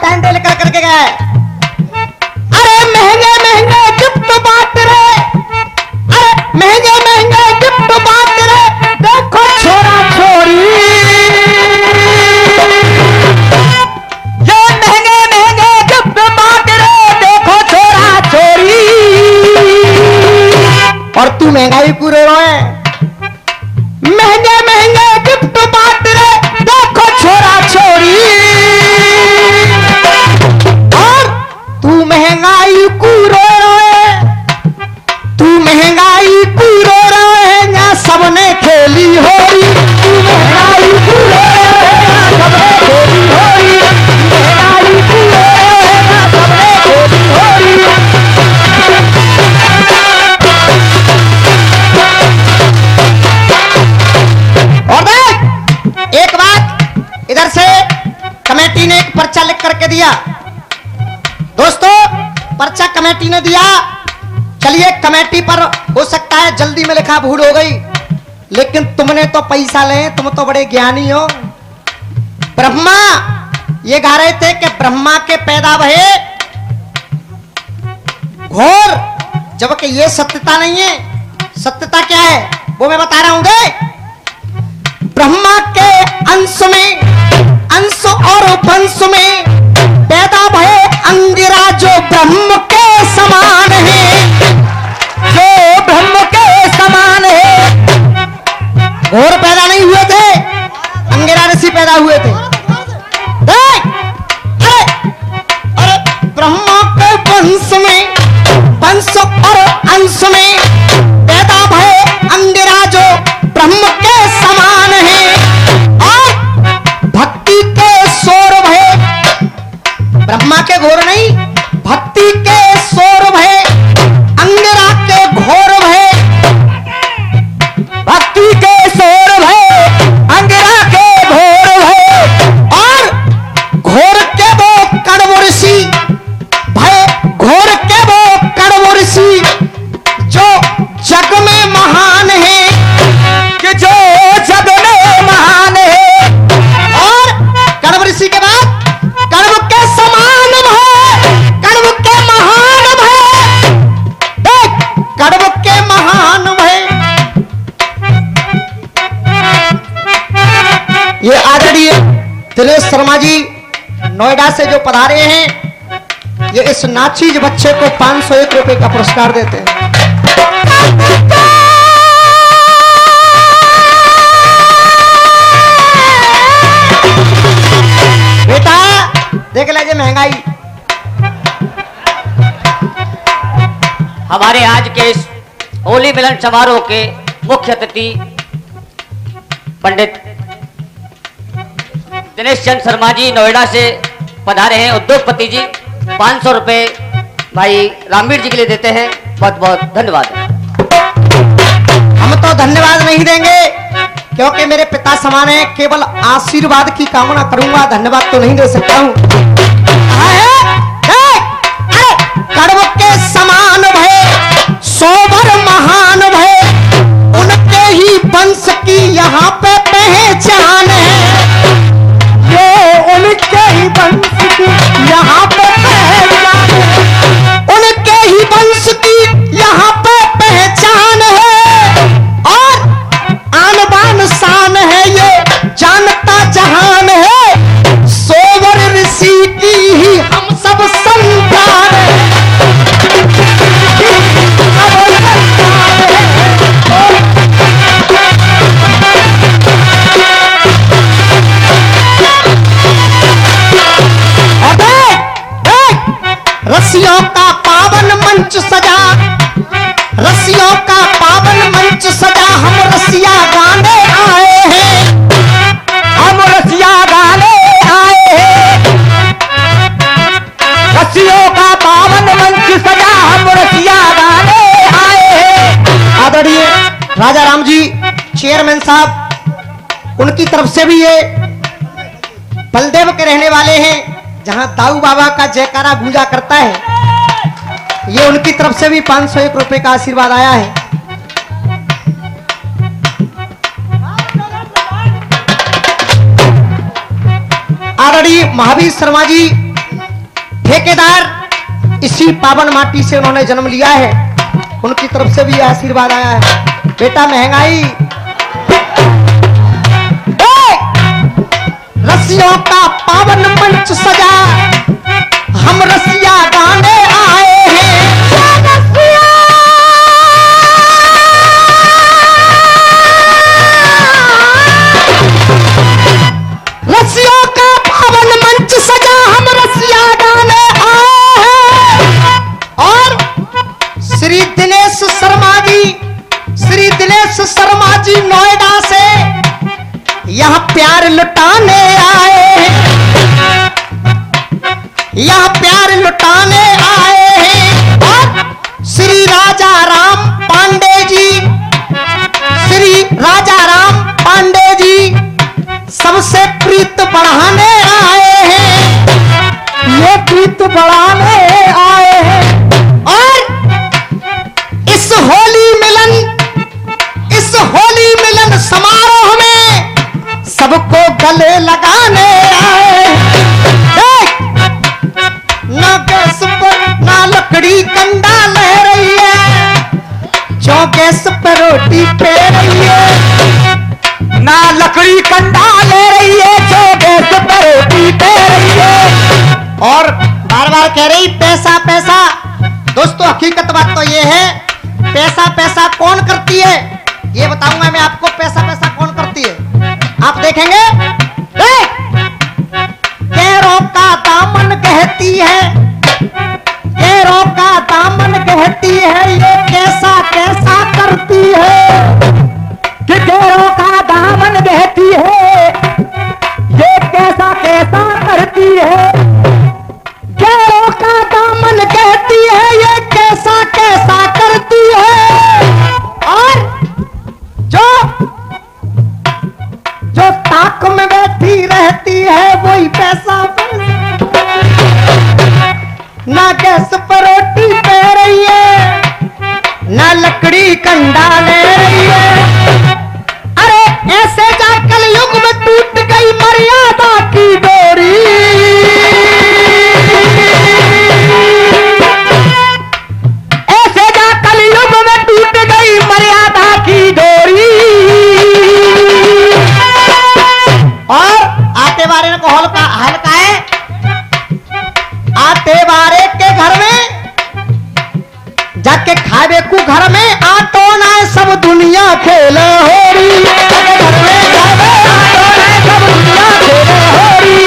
Sandal लेकर करके गए। अरे महंगे महंगे गिफ्ट बांट रहे, अरे महंगे महंगे गिफ्ट बांट रहे, देखो छोरा छोरी, ये महंगे महंगे गिफ्ट बांट रहे, देखो छोरा छोरी। और तू महंगाई पूरे रोए, महंगे महंगे गिफ्ट बांट रहे, देखो छोरा छोरी। और तू महंगाई कूरो रोए, तू महंगाई कूरो रोए, ना सबने खेली होरी, तू महंगाई कूरो रोए, ना सबने खेली होरी, महंगाई कूरो रोए, ना सबने खेली होरी। और देख एक बात, इधर से कमेटी ने एक पर्चा लिख करके दिया। दोस्तों पर्चा कमेटी ने दिया, चलिए कमेटी पर हो सकता है जल्दी में लिखा भूल हो गई, लेकिन तुमने तो पैसा ले, तुम तो बड़े ज्ञानी हो। ब्रह्मा ये गा रहे थे कि ब्रह्मा के पैदा भये घोर, जबकि ये सत्यता नहीं है। सत्यता क्या है वो मैं बता रहा हूं। ब्रह्मा के अंश में, अंश और वंश में पैदा भये अंगिरा, जो ब्रह्म के समान है, जो ब्रह्म के समान है। घोर पैदा नहीं हुए थे, अंगिरा ऋषि पैदा हुए थे। अरे ब्रह्मा के वंश में, वंश और अंश में पैदा भये अंगिरा, जो ब्रह्म के समान है। और भक्ति के शोर भये, ब्रह्मा के घोर नहीं, भक्ति के शोर भये अंगिरा के घोर भये, भक्ति के शोर भये अंगिरा के घोर भये। और घोर के वो कड़व ऋषि भये, घोर के वो कड़व ऋषि, जो जग में महान है, कि जो जग में महान है। और कड़व ऋषि के बाद कड़व के समान है, कड़व के महान है, देख कड़व के महान है। ये आदरणीय दिनेश शर्मा जी नोएडा से जो पधारे हैं, ये इस नाचीज बच्चे को 501 रुपए का पुरस्कार देते हैं। बेटा देख लीजिए महंगाई। हमारे आज के इस होली मिलन समारोह के मुख्य अतिथि पंडित दिनेश चंद शर्मा जी नोएडा से पधारे हैं, उद्योगपति जी। 500 रुपए भाई रामवीर जी के लिए देते हैं, बहुत बहुत धन्यवाद। हम तो धन्यवाद नहीं देंगे क्योंकि मेरे पिता समान है, केवल आशीर्वाद की कामना करूंगा, धन्यवाद तो नहीं दे सकता हूं। कड़व के समान भये, सोबर महान भये, उनके ही वंश की यहाँ पे पहचान है, ये उनके ही वंश की यहाँ पे पहचान है, उनके ही वंश की यहाँ पे पहचान है। और आन बान शान है, ये जानता जहान है, सोवर ऋषि की ही हम सब संतान है। रसियों का पावन मंच सजा, रसियों का पावन मंच सजा, हम रसिया गाने आए हैं, हम रसिया गाने आए हैं। रसियों का पावन मंच सजा, हम रसिया गाने आए हैं। आदरणीय राजा राम जी चेयरमैन साहब, उनकी तरफ से भी ये बलदेव के रहने वाले हैं, जहां दाऊ बाबा का जयकारा गूंजा करता है, ये उनकी तरफ से भी 501 रुपए का आशीर्वाद आया है। आदरणीय महावीर शर्मा जी ठेकेदार इसी पावन माटी से उन्होंने जन्म लिया है, उनकी तरफ से भी आशीर्वाद आया है। बेटा महंगाई रसियों का पावन मंच सजा, हम रसिया गाने आए हैं। रसियों का पावन मंच सजा, हम रसिया गाने आए हैं। और श्री दिनेश शर्मा जी नोएडा से यहाँ प्यार लुटाने आए हैं, यहाँ प्यार लुटाने आए हैं। और श्री राजा राम पांडे जी सबसे प्रीत बढ़ाने आए हैं, ये प्रीत बढ़ाने आए हैं। और इस होली मिलन समारोह में सबको गले लगाने आए हैं। ना गैस पर ना लकड़ी कंडा ले रही है, जो गैस पर रोटी पे रही है। ना लकड़ी कंडा ले रही है, जो गैस पर रोटी पे रही है। और बार बार कह रही पैसा पैसा। दोस्तों हकीकत बात तो ये है, पैसा पैसा कौन करती है ये बताऊंगा मैं आपको। पैसा पैसा कौन करती है आप देखेंगे। कैरों का दामन कहती है, कैरों का दामन कहती है, ये कैसा कैसा करती है। कि कैरों का दामन कहती है, ये कैसा कैसा करती है। कैरों का दामन कहती है, ये कैसा कैसा करती है। और जो ताक में बैठी रहती है वही पैसा ना गैस पर रोटी पे रही है, ना लकड़ी कंडा ले रही है। अरे ऐसे जा कलयुग में टूट गई मर्यादा की डोरी। ऐसे जा कलयुग में टूट गई मर्यादा की डोरी। और आते बारे को हल्का है, आते बारे के घर में जाके खावे को घर में आटो ना सब दुनिया खेल हो रही। घर में जावे आटो ना सब दुनिया खेल हो रही।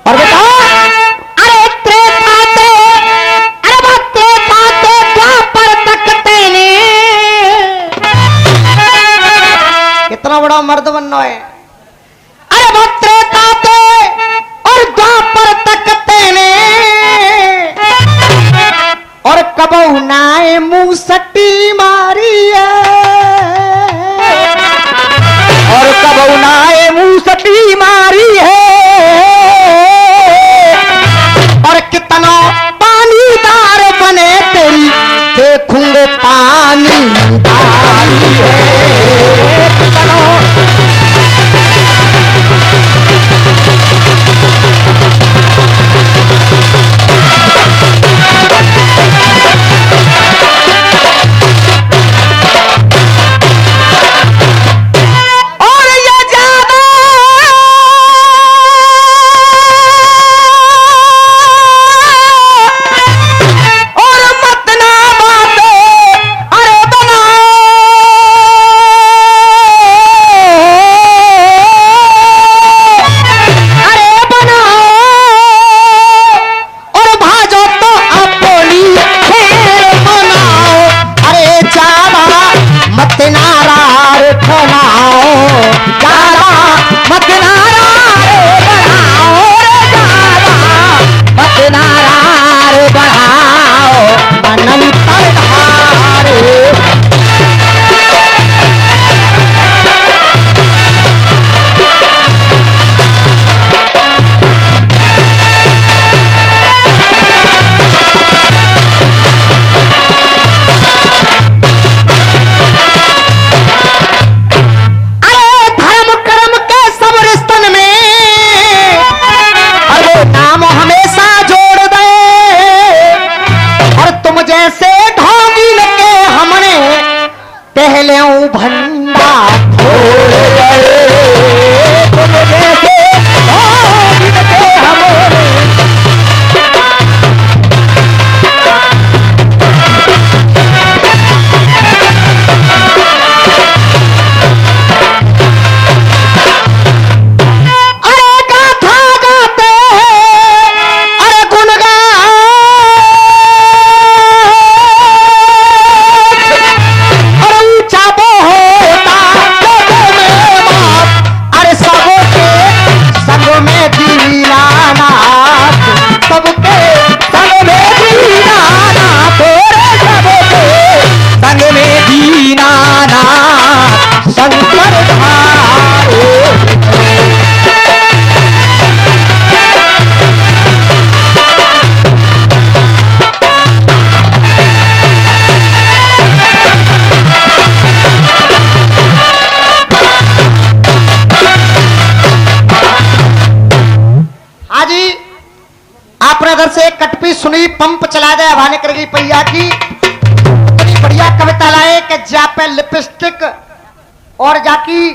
और बताओ कितना बड़ा मर्द बनना है। अरे वो त्रेता ते और द्वापर तक तेने, और कबहू नाए मुंह सट्टी मारी है, और कबहू नाए मुंह सट्टी मारी है। और कितना पानीदार बने तेरी देखूंगे पानीदारी है। लेऊं भंडा खोल गए तुम जैसे गोविंद के हमोरे। से कटपी सुनी पंप चला दे भाने करगी पैया की इतनी बढ़िया कविता लाए कि जा पे लिपस्टिक और जाकी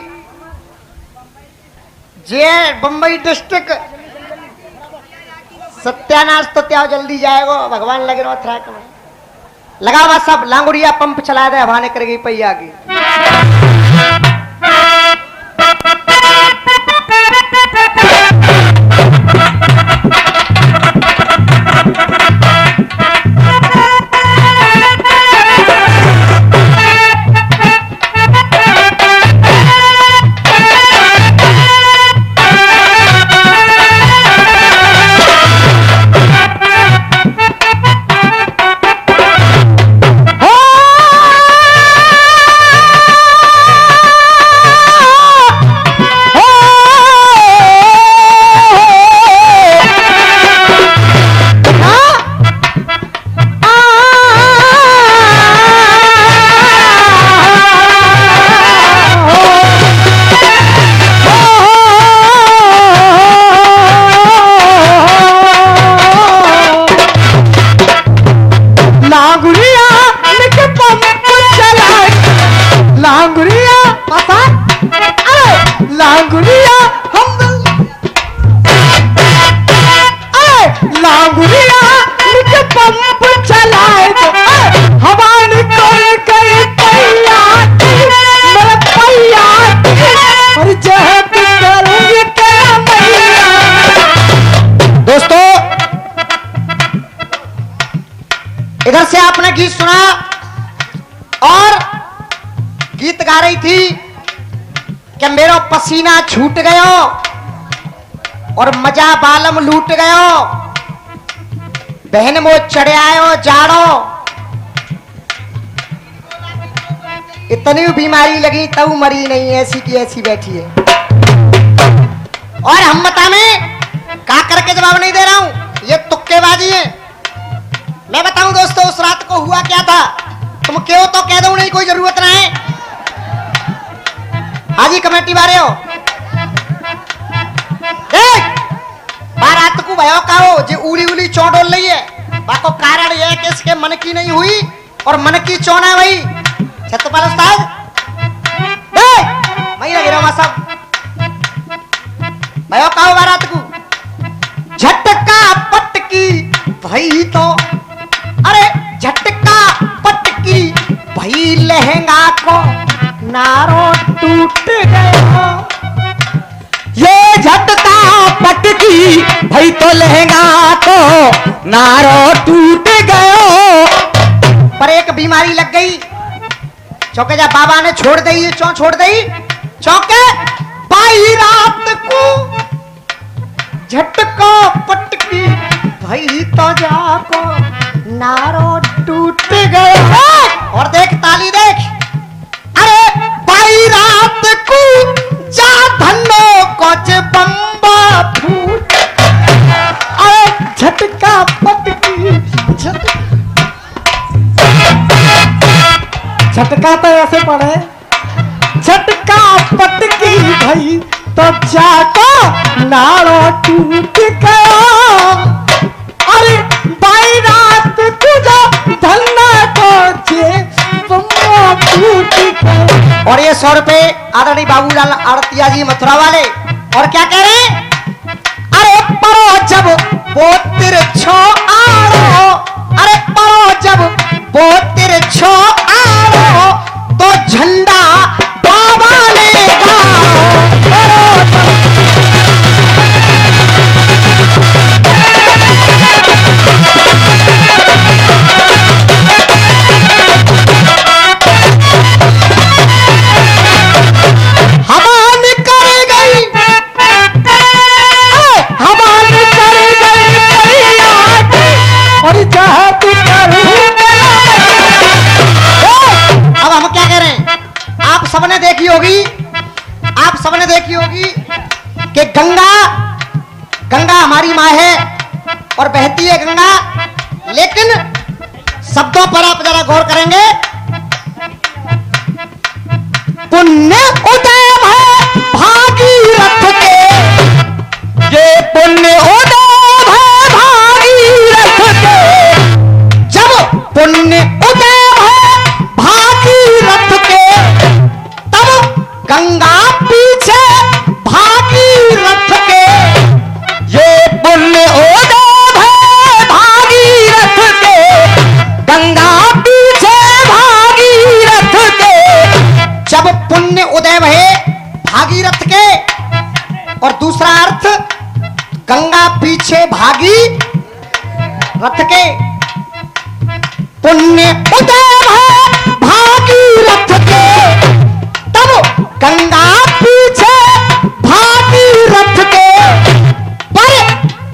जे बंबई डिस्ट्रिक्ट सत्यानाश तो त्या जल्दी जाएगो भगवान लगे रहो ट्रैक में लगा हुआ सब लांगुड़िया पंप चला दे भाने करगी पैया की। इधर से आपने गीत सुना और गीत गा रही थी कि मेरो पसीना छूट गयो और मजा बालम लूट गयो बहन मो चढ़े आयो जाड़ो इतनी बीमारी लगी तब मरी नहीं ऐसी की ऐसी बैठी है। और हम बता में का करके जवाब नहीं दे रहा हूं ये तुक्केबाजी है। मैं बताऊं दोस्तों उस रात को हुआ क्या था तुम क्यों तो कह दो नहीं कोई जरूरत ना है। हाजी कमेटी बारे हो बारात को भयो का हो जे उली उली चौड़ोल रही है बाको कारण यह है कि इसके मन की नहीं हुई और मन की चौना वही छत्रपाल उस्ताद मैं लगे रहा सब भयो का हो बारात को झटका पटकी भाई तो अरे झटका पटकी भाई लहंगा को नारो टूट गया ये झटका पटकी भाई तो लहंगा को नारो टूट गयो। पर एक बीमारी लग गई चौके जा बाबा ने छोड़ दी छोड़ दी चौके पाई रात को झटका पटकी भाई तो जाको नारो टूट गया। और देख ताली देख अरे पाई रात को जा धनो कोच बम्बा फूट अरे झटका पटकी झटका तो ऐसे पड़े झटका पटकी भाई तो जाको नारो टूट गया। अरे बाई रात तुझा धन्ना को जे बम्बा फूट गया। और ये 100 रुपए आदरणीय बाबूलाल आड़तिया जी मथुरा वाले। और क्या कह रहे हैं? अरे परो जब वो तिरछो आड़ो, अरे परो जब वो तिरछो आड़ो, तो झंडा बाबा ने गाड़ो। सबने देखी होगी, आप सबने देखी होगी कि गंगा, गंगा हमारी माँ है और बहती है गंगा, लेकिन शब्दों पर आप जरा गौर करेंगे। पुण्य उदय है भागीरथ के, ये पुण्य उदय है भागीरथ के, जब पुण्य उदय है भागीरथ के, गंगा पीछे भागीरथ के, ये पुण्य उदय है भागीरथ के, गंगा पीछे भागीरथ के, जब पुण्य उदय है भागीरथ के। और दूसरा अर्थ, गंगा पीछे भागी रथ के, पुण्य उदय है भागीरथ के, गंगा पीछे भागीरथ के, पर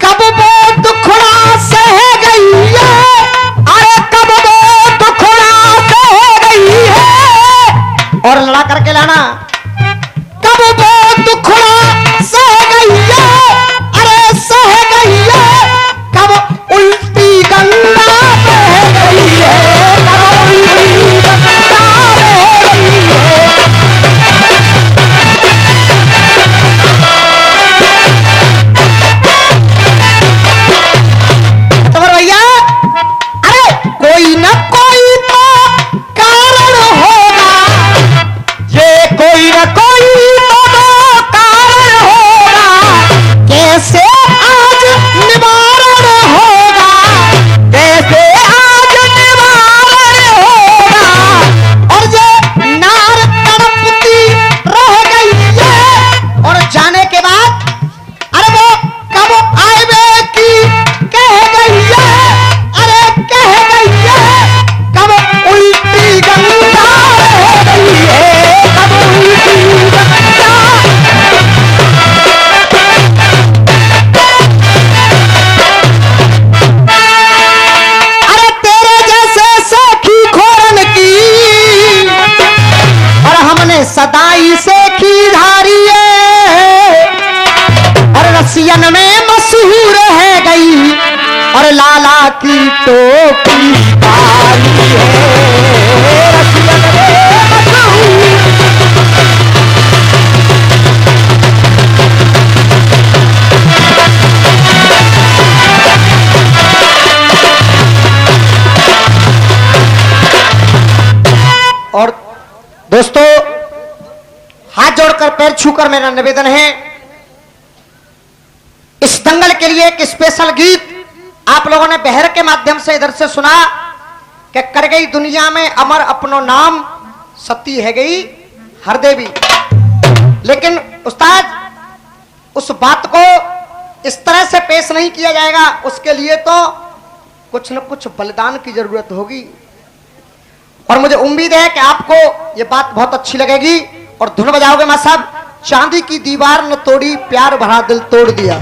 कब वो दुखड़ा सह गई है, अरे कब वो दुखड़ा सह गई है, और लड़ा करके लाना, कब वो दुखड़ा सह गई है, अरे सह गई है, कब उल्टी गंगा बह गई है, कब उल्टी गंगा बह गई है। कोई न कोई तो कारण होगा, ये कोई न कोई तो कारण होगा, कैसे आज निवारण होगा, कैसे आज निवारण होगा। और ये नार तड़पती रह गई है, और जाने के बाद अरे वो कब आएबे की कह गई है, अरे कह गई है, कब उल्टी गंगा बह गई है, कब उल्टी गंगा। अरे तेरे जैसे सखी खोरन की, और हमने सदाई से की धारी है, और रसियन में मशहूर है गई, और लाला की टोपी काली है, रसियन में मशहूर। और दोस्तों, हाथ जोड़कर पैर छूकर मेरा निवेदन है, इस दंगल के लिए एक स्पेशल गीत आप लोगों ने बहर के माध्यम से इधर से सुना कि कर गई दुनिया में अमर अपनो नाम, सती है गई हर देवी। लेकिन उस्ताद, उस बात को इस तरह से पेश नहीं किया जाएगा, उसके लिए तो कुछ न कुछ बलिदान की जरूरत होगी। और मुझे उम्मीद है कि आपको ये बात बहुत अच्छी लगेगी। और धुन बजाओगे मां साहब, चांदी की दीवार न तोड़ी, प्यार भरा दिल तोड़ दिया।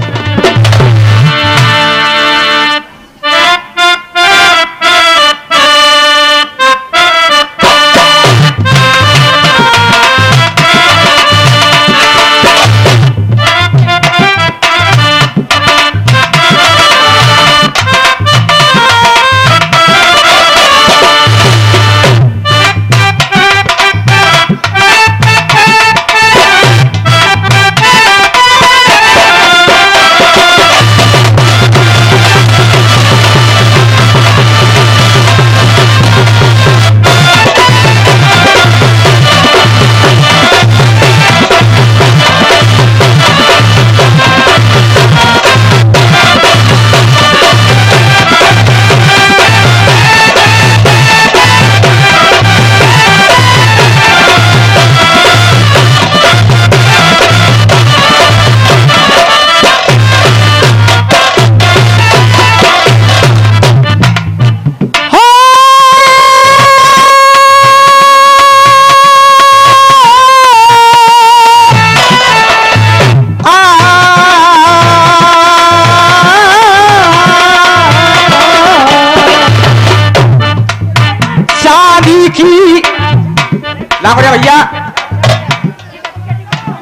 कहां पर भैया?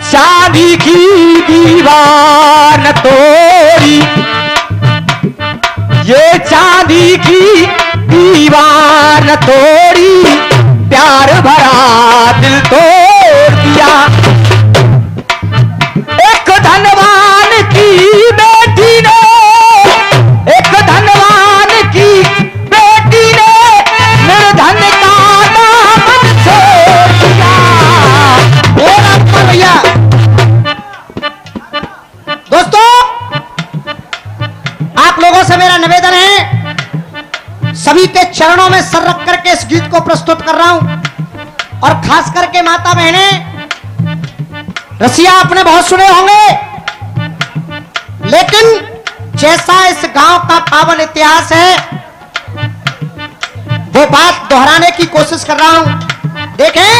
चांदी की दीवार न तोड़ी, ये चांदी की दीवार न तोड़ी, प्यार भरा दिल तोड़ दिया। एक धनवान की बेटी ने, एक धनवान की बेटी ने निर्धन का दामन छोड़ दिया। भैया दोस्तों, आप लोगों से मेरा निवेदन है, सभी के चरणों में सर रख करके इस गीत को प्रस्तुत कर रहा हूं। और खास करके माता बहनें, रसिया आपने बहुत सुने होंगे, लेकिन जैसा इस गांव का पावन इतिहास है, वो बात दोहराने की कोशिश कर रहा हूं। देखें,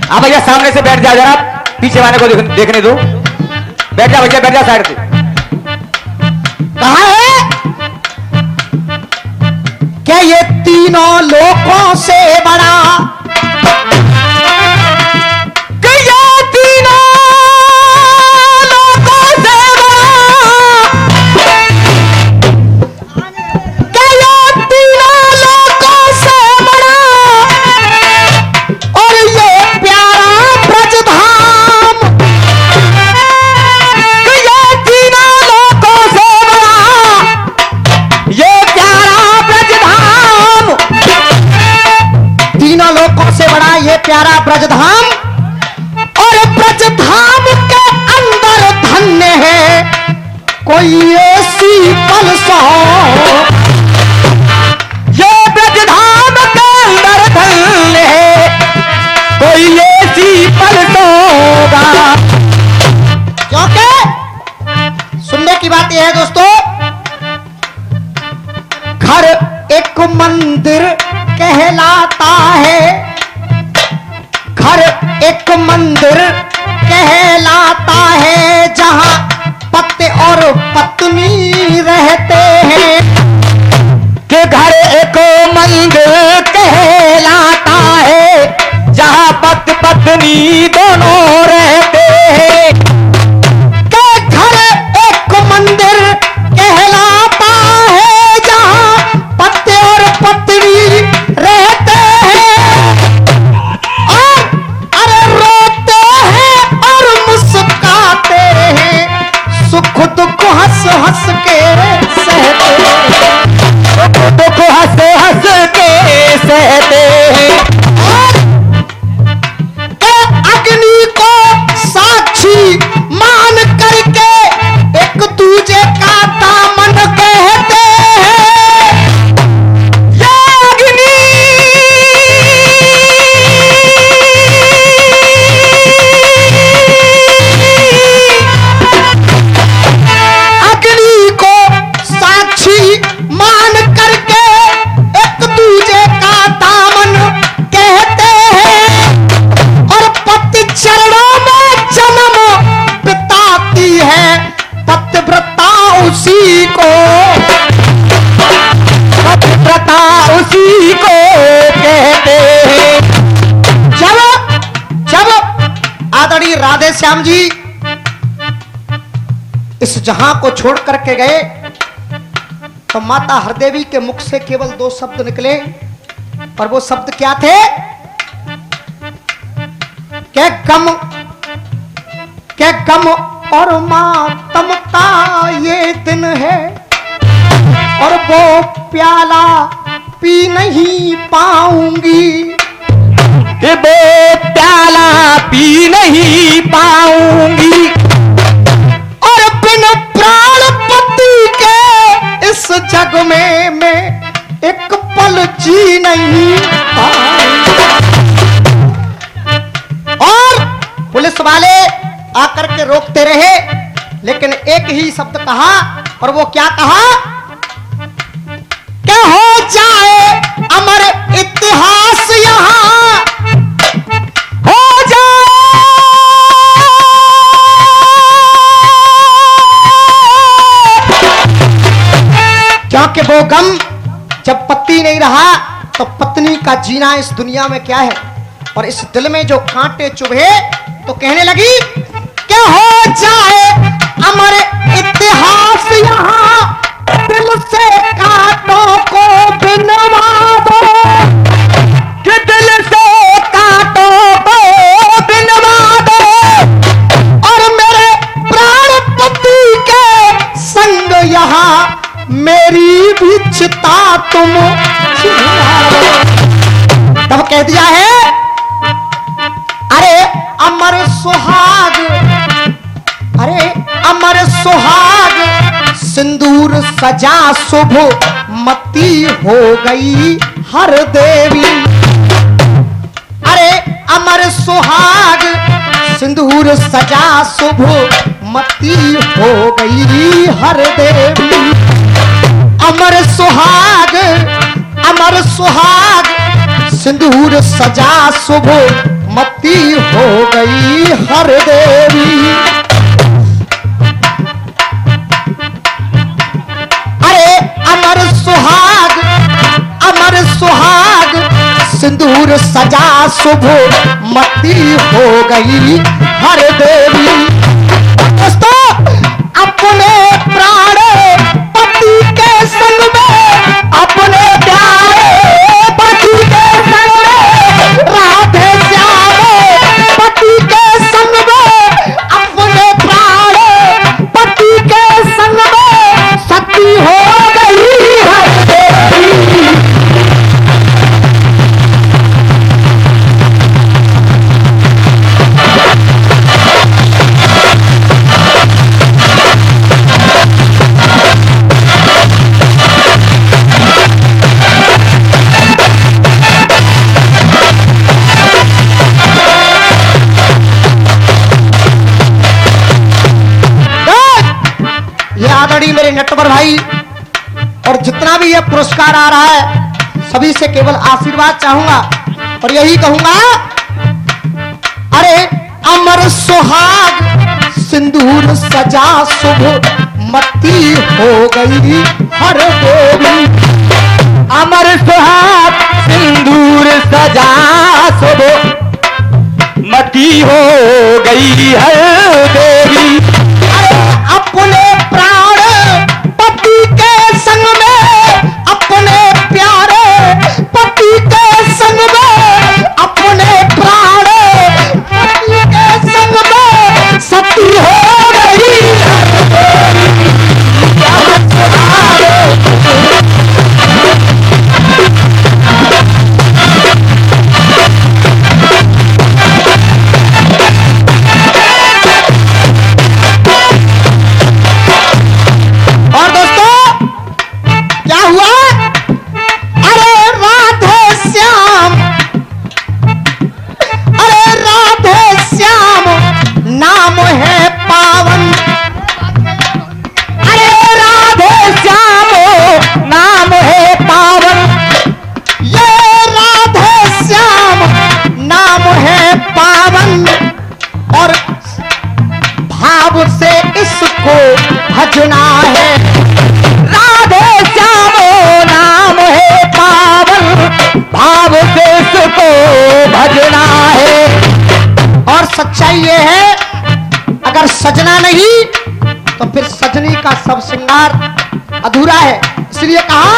हाँ भैया सामने से बैठ जा जरा, पीछे वाले को देखने दो। बैठ जा भैया, बैठ जा साइड से। कहा है क्या ये तीनों लोकों से बड़ा, कि ये तीनों लोकों से बड़ा, क्या ये तीनों लोकों से बड़ा, और ये प्यारा ब्रजधाम, कि ये तीनों लोकों से बड़ा, ये प्यारा ब्रजधाम, तीनों लोकों से बड़ा ये प्यारा ब्रजधाम, और ब्रजधाम के अंदर धन्य है कोई ऐसी पलसों, ये ब्रजधाम के अंदर धन्य है कोई ऐसी पलकोगा। क्योंकि सुनने की बात यह है दोस्तों, घर एक मंदिर कहलाता है, घर एक मंदिर कहलाता है, जहां पति और पत्नी रहते हैं। कि घर एक मंदिर कहलाता है, जहां पति पत्नी दोनों रहते हैं। कि घर एक मंदिर कहलाता है, जहां पति और पत्नी रहते हैं, और अरे रोते हैं और मुस्कुराते हैं, सुख दुख हंस हंस के सहते हैं। दुख हंस हंस के सहते हैं। अग्नि को साक्षी मान करके एक दूजे का दामन कहते हैं। ये अग्नि अग्नि को साक्षी मान करके एक दूजे का दामन कहते हैं, और पति चरणों में जन्म बिताती है पतिव्रता उसी को, पतिव्रता उसी को कहते हैं। जब जब आदरणीय राधे श्याम जी इस जहां को छोड़ करके गए, तो माता हरदेवी के मुख से केवल 2 शब्द निकले, और वो शब्द क्या थे? क्या गम और मातम का ये दिन है, और वो प्याला पी नहीं पाऊंगी, कि वो प्याला पी नहीं पाऊंगी, और बिन प्राण पति के इस जग में मैं एक पल जी नहीं पाऊंगी। और पुलिस वाले आकर के रोकते रहे, लेकिन एक ही शब्द कहा, और वो क्या कहा? क्या हो जाए अमर इतिहास यहां, हो जाए क्योंकि वो गम जब नहीं रहा तो पत्नी का जीना इस दुनिया में क्या है। और इस दिल में जो कांटे चुभे तो कहने लगी क्या हो जाए अमर इतिहास यहाँ, दिल से कांटों को बिनवा दो, कि दिल से कांटों को बिनवा दो, और मेरे प्राण पति के संग यहाँ मेरी भी चिता तुम जलाओ। तब कह दिया है अरे अमर सुहाग, अरे अमर सुहाग सिंदूर सजा शुभ मती हो गई हर देवी। अरे अमर सुहाग सिंदूर सजा शुभ मती हो गई हर देवी। अमर सुहाग, अमर सुहाग सिंदूर सजा शुभ मती हो गई हर देवी। अरे अमर सुहाग, अमर सुहाग सिंदूर सजा शुभ मती हो गई हर देवी। दोस्तों अपने प्राण पति के संग में, अपने प्यारे पति के संग में, राधे श्याम पति के संग में, अपने प्राण पति के संग में सती हो गई हर देवी। आदरणीय मेरे नटवर भाई, और जितना भी ये पुरस्कार आ रहा है सभी से केवल आशीर्वाद चाहूंगा और यही कहूंगा अरे अमर सुहाग सिंदूर सजा शुभ मती हो गई हर देवी। अमर सुहाग सिंदूर सजा शुभ मती हो गई हर देवी। अपने प्राण पति के संग में, अपने प्यारे पति के संग में, अपने प्राण पति के संग में सती हो गई। भजना है राधे श्यामो नाम है पावन, भाव से इसको भजना है। और सच्चाई ये है अगर सजना नहीं तो फिर सजनी का सब श्रृंगार अधूरा है। इसलिए कहा